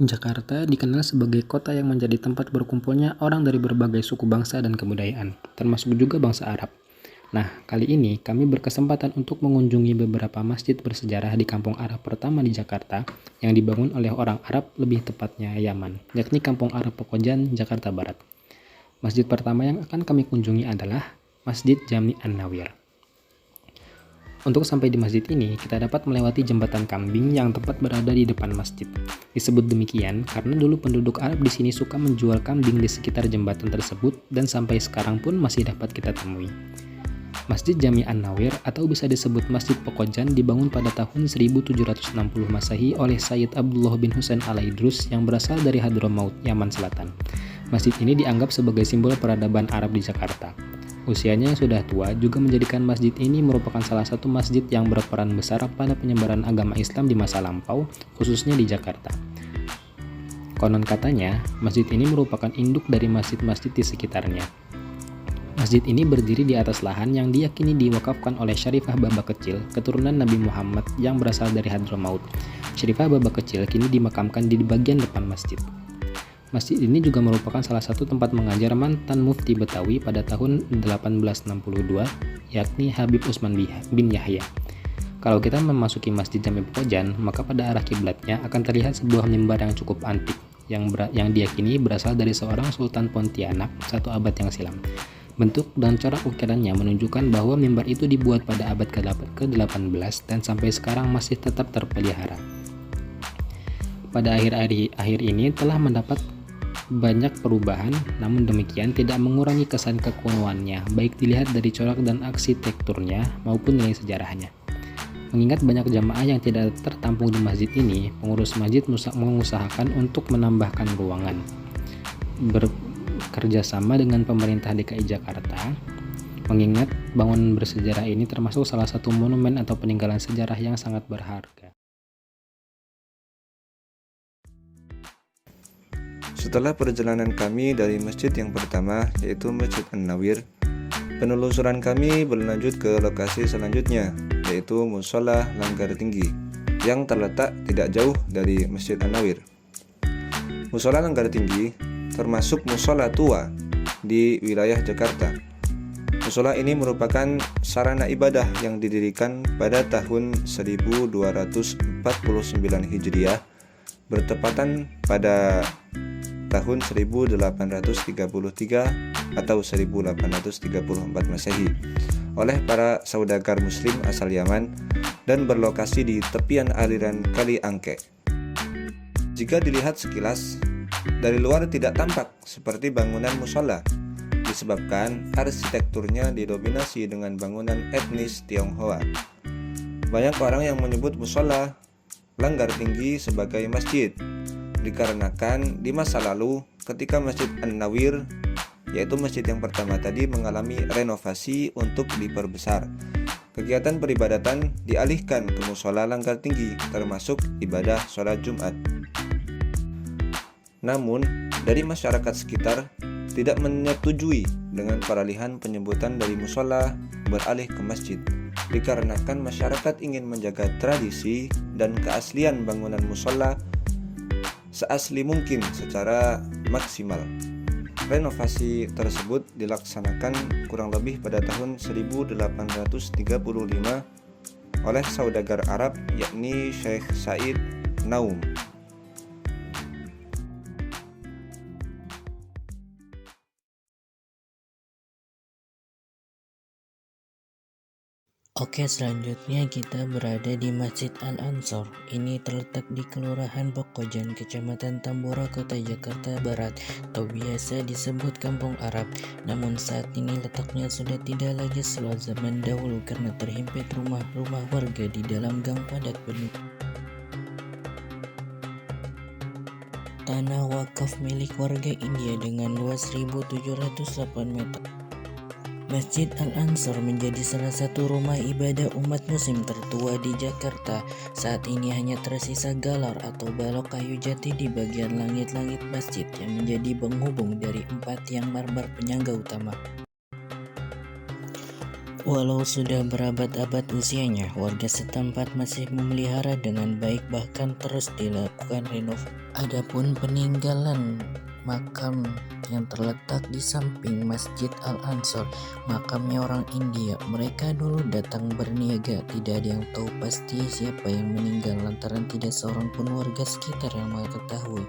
Jakarta dikenal sebagai kota yang menjadi tempat berkumpulnya orang dari berbagai suku bangsa dan kebudayaan, termasuk juga bangsa Arab. Nah, kali ini kami berkesempatan untuk mengunjungi beberapa masjid bersejarah di kampung Arab pertama di Jakarta yang dibangun oleh orang Arab, lebih tepatnya Yaman, yakni Kampung Arab Pekojan, Jakarta Barat. Masjid pertama yang akan kami kunjungi adalah Masjid Jami An-Nawir. Untuk sampai di masjid ini, kita dapat melewati jembatan kambing yang tepat berada di depan masjid. Disebut demikian karena dulu penduduk Arab di sini suka menjual kambing di sekitar jembatan tersebut dan sampai sekarang pun masih dapat kita temui. Masjid Jami An-Nawir atau bisa disebut Masjid Pekojan dibangun pada tahun 1760 Masehi oleh Sayyid Abdullah bin Husain Al-Idrus yang berasal dari Hadramaut, Yaman Selatan. Masjid ini dianggap sebagai simbol peradaban Arab di Jakarta. Usianya yang sudah tua juga menjadikan masjid ini merupakan salah satu masjid yang berperan besar pada penyebaran agama Islam di masa lampau, khususnya di Jakarta. Konon katanya, masjid ini merupakan induk dari masjid-masjid di sekitarnya. Masjid ini berdiri di atas lahan yang diyakini diwakafkan oleh Syarifah Baba Kecil, keturunan Nabi Muhammad yang berasal dari Hadramaut. Syarifah Baba Kecil kini dimakamkan di bagian depan masjid. Masjid ini juga merupakan salah satu tempat mengajar mantan mufti Betawi pada tahun 1862, yakni Habib Usman bin Yahya. Kalau kita memasuki Masjid Jami Pekojan, maka pada arah kiblatnya akan terlihat sebuah mimbar yang cukup antik, yang diyakini berasal dari seorang Sultan Pontianak 1 abad yang silam. Bentuk dan corak ukirannya menunjukkan bahwa mimbar itu dibuat pada abad ke-18 dan sampai sekarang masih tetap terpelihara. Pada akhir ini telah mendapat banyak perubahan, namun demikian tidak mengurangi kesan kekunoannya, baik dilihat dari corak dan arsitekturnya maupun nilai sejarahnya. Mengingat banyak jamaah yang tidak tertampung di masjid ini, pengurus masjid mengusahakan untuk menambahkan ruangan. Bekerjasama dengan pemerintah DKI Jakarta, mengingat bangunan bersejarah ini termasuk salah satu monumen atau peninggalan sejarah yang sangat berharga. Setelah perjalanan kami dari masjid yang pertama, yaitu Masjid An-Nawir, penelusuran kami berlanjut ke lokasi selanjutnya, yaitu Mushola Langgar Tinggi, yang terletak tidak jauh dari Masjid An-Nawir. Mushola Langgar Tinggi termasuk mushola tua di wilayah Jakarta. Mushola ini merupakan sarana ibadah yang didirikan pada tahun 1249 Hijriah, bertepatan pada tahun 1833 atau 1834 Masehi oleh para saudagar muslim asal Yaman dan berlokasi di tepian aliran Kali Angke. Jika dilihat sekilas, dari luar tidak tampak seperti bangunan mushola, disebabkan arsitekturnya didominasi dengan bangunan etnis Tionghoa. Banyak orang yang menyebut mushola Langgar Tinggi sebagai masjid, dikarenakan di masa lalu ketika Masjid An-Nawir, yaitu masjid yang pertama tadi, mengalami renovasi untuk diperbesar, kegiatan peribadatan dialihkan ke mushola Langgar Tinggi, termasuk ibadah sholat Jumat. Namun, dari masyarakat sekitar tidak menyetujui dengan peralihan penyebutan dari mushola beralih ke masjid, dikarenakan masyarakat ingin menjaga tradisi dan keaslian bangunan mushola seasli mungkin secara maksimal. Renovasi tersebut dilaksanakan kurang lebih pada tahun 1835 oleh saudagar Arab, yakni Syekh Said Naum. Oke, selanjutnya kita berada di Masjid Al-Ansor. Ini terletak di Kelurahan Pekojan, Kecamatan Tambora, Kota Jakarta Barat, atau biasa disebut Kampung Arab. Namun saat ini letaknya sudah tidak lagi seluas zaman dahulu karena terhimpit rumah-rumah warga di dalam gang padat penduduk. Tanah wakaf milik warga India dengan luas 1.708 meter. Masjid Al-Ansor menjadi salah satu rumah ibadah umat muslim tertua di Jakarta. Saat ini hanya tersisa galar atau balok kayu jati di bagian langit-langit masjid yang menjadi penghubung dari 4 tiang marmer penyangga utama. Walau sudah berabad-abad usianya, warga setempat masih memelihara dengan baik, bahkan terus dilakukan renovasi. Adapun peninggalan makam yang terletak di samping Masjid Al-Ansor, makamnya orang India. Mereka dulu datang berniaga, tidak ada yang tahu pasti siapa yang meninggal lantaran tidak seorang pun warga sekitar yang mengetahui.